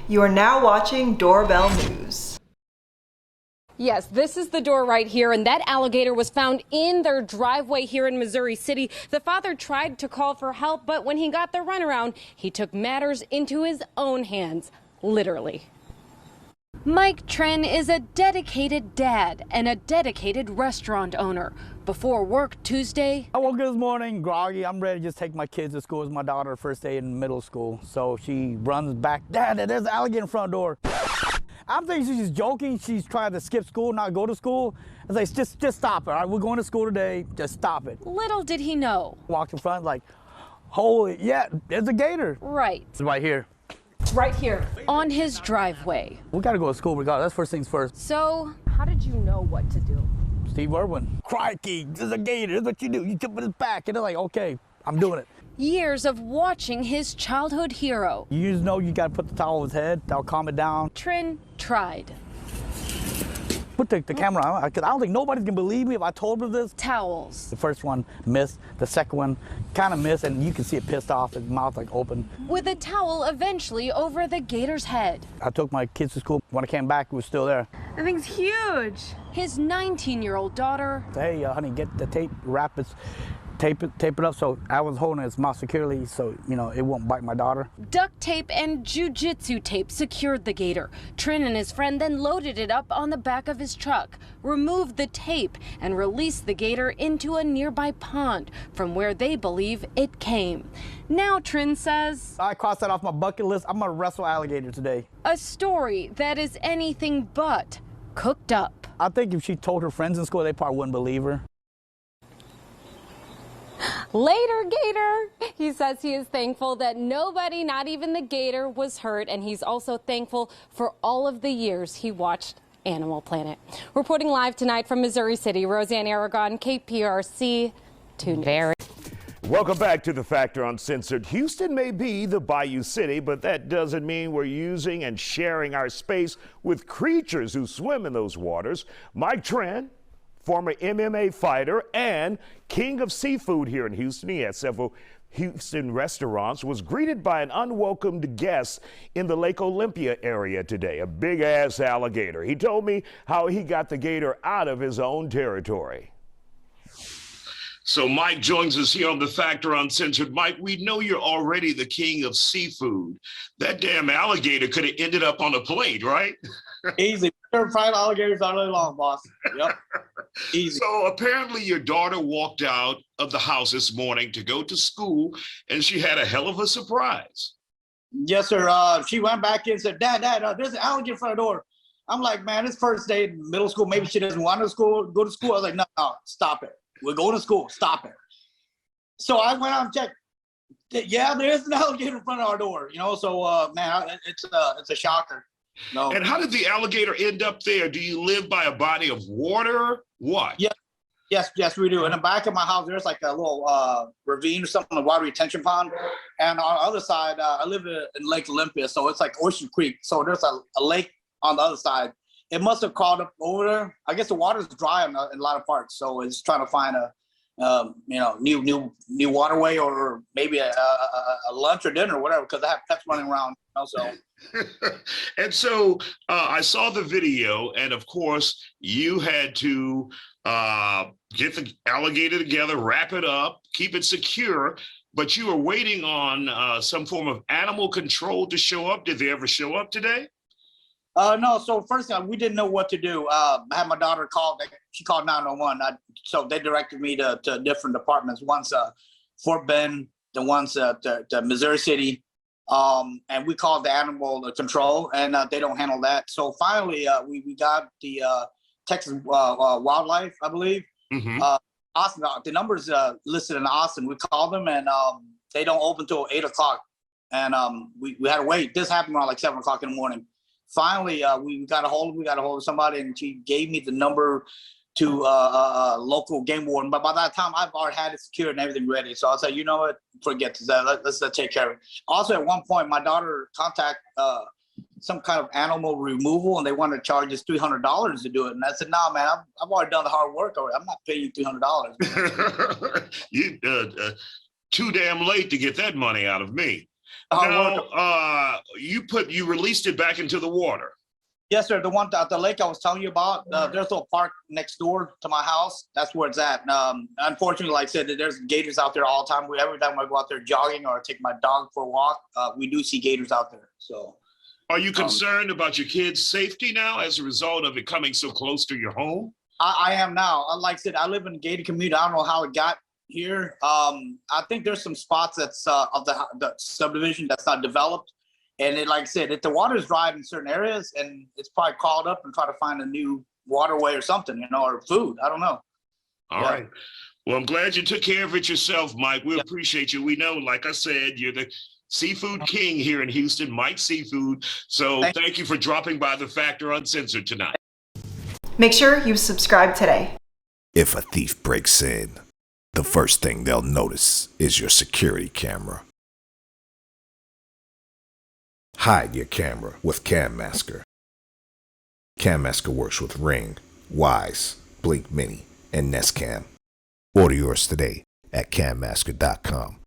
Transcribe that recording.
You are now watching Doorbell News. Yes, this is the door right here, and that alligator was found in their driveway here in Missouri City. The father tried to call for help, but when he got the runaround, he took matters into his own hands, literally. Mike Tren is a dedicated dad and a dedicated restaurant owner. Before work Tuesday, I woke up this morning groggy. I'm ready to just take my kids to school. It's my daughter's first day in middle school. So she runs back. Dad, there's an alligator in front door. I'm thinking she's just joking. She's trying to skip school, not go to school. I was like, just stop it. All right, we're going to school today. Just stop it. little did he know. Walked in front like, holy, yeah, there's a gator. Right. It's right here. Right here. On his driveway. We got to go to school regardless. That's first things first. So, how did you know what to do? Steve Irwin. Crikey, there's a gator. That's what you do. You jump in his back. And they're like, okay, I'm doing it. Years of watching his childhood hero. You just know you got to put the towel on his head. That'll calm it down. Tren tried. Put the camera on, because I don't think nobody's gonna believe me if I told them this. Towels. The first one missed, the second one kind of missed, and you can see it pissed off, his mouth like open. With a towel eventually over the gator's head. I took my kids to school. When I came back, it was still there. That thing's huge. His 19-year-old daughter. Hey, honey, get the tape, wrap it, tape it up. So I was holding his mouth securely, so it won't bite my daughter. Duct tape and jujitsu tape secured the gator. Tren and his friend then loaded it up on the back of his truck, removed the tape, and released the gator into a nearby pond from where they believe it came. Now Tren says, I crossed that off my bucket list. I'm gonna wrestle alligator today. a story that is anything but cooked up. I think if she told her friends in school, they probably wouldn't believe her. Later, Gator. He says he is thankful that nobody, not even the gator, was hurt, and he's also thankful for all of the years he watched Animal Planet. Reporting live tonight from Missouri City, Roseanne Aragon, KPRC 2 News. Welcome back to The Factor Uncensored. Houston may be the Bayou City, but that doesn't mean we're using and sharing our space with creatures who swim in those waters. Mike Tren, former MMA fighter and king of seafood here in Houston. He has several Houston restaurants, was greeted by an unwelcomed guest in the Lake Olympia area today, a big-ass alligator. He told me how he got the gator out of his own territory. So Mike joins us here on The Factor Uncensored. Mike, we know you're already the king of seafood. That damn alligator could have ended up on a plate, right? Easy. Fried alligators all day long, boss. Yep. Easy. So apparently your daughter walked out of the house this morning to go to school, and she had a hell of a surprise. Yes, sir. She went back in and said, Dad, there's an alligator in front of the door. I'm like, man, it's first day in middle school. Maybe she doesn't want to go to school. I was like, no, stop it. We're going to school. Stop it. So I went out and checked. Yeah, there's an alligator in front of our door. So man, it's a shocker. No. And how did the alligator end up there? Do you live by a body of water? What? Yes, we do. In the back of my house, there's like a little ravine or something, a water retention pond. And on the other side, I live in Lake Olympia, so it's like Ocean Creek. So there's a lake on the other side. It must have crawled up over there. I guess the water's dry in a lot of parts, so it's trying to find a new waterway, or maybe a lunch or dinner or whatever, because I have pets running around. Also. And so I saw the video, and of course you had to get the alligator together, wrap it up, keep it secure, but you were waiting on some form of animal control to show up. Did they ever show up today? No. So first thing, we didn't know what to do. I had my daughter call. She called 911. So they directed me to different departments. One's Fort Bend, the one's to Missouri City. And we called the animal control, and they don't handle that. So finally, we got the Texas Wildlife, I believe. Mm-hmm. Austin, the numbers listed in Austin. We called them, and they don't open till 8 o'clock. And we had to wait. This happened around like 7 o'clock in the morning. Finally, we got a hold of somebody, and she gave me the number to a local game warden. But by that time, I've already had it secured and everything ready. So I said, you know what, forget this. Let's take care of it. Also, at one point, my daughter contacted some kind of animal removal, and they wanted to charge us $300 to do it. And I said, nah, man, I've already done the hard work already. I'm not paying you $300. You too damn late to get that money out of me. Now, you released it back into the water. Yes, sir. The one at the lake I was telling you about, there's a park next door to my house. That's where it's at. Unfortunately, like I said, there's gators out there all the time. Every time I go out there jogging or take my dog for a walk, we do see gators out there. So, are you concerned about your kids' safety now as a result of it coming so close to your home? I am now. Like I said, I live in a gated community. I don't know how it got here. I think there's some spots that's of the subdivision that's not developed. And like I said, if the water is dry in certain areas, and it's probably called up and try to find a new waterway or something, or food. I don't know. All right. Well, I'm glad you took care of it yourself, Mike. We appreciate you. We know, like I said, you're the seafood king here in Houston, Mike Seafood. So thank you for dropping by the Factor Uncensored tonight. Make sure you subscribe today. If a thief breaks in, the first thing they'll notice is your security camera. Hide your camera with Cam Masker. Cam Masker works with Ring, Wise, Blink Mini, and Nest Cam. Order yours today at cammasker.com.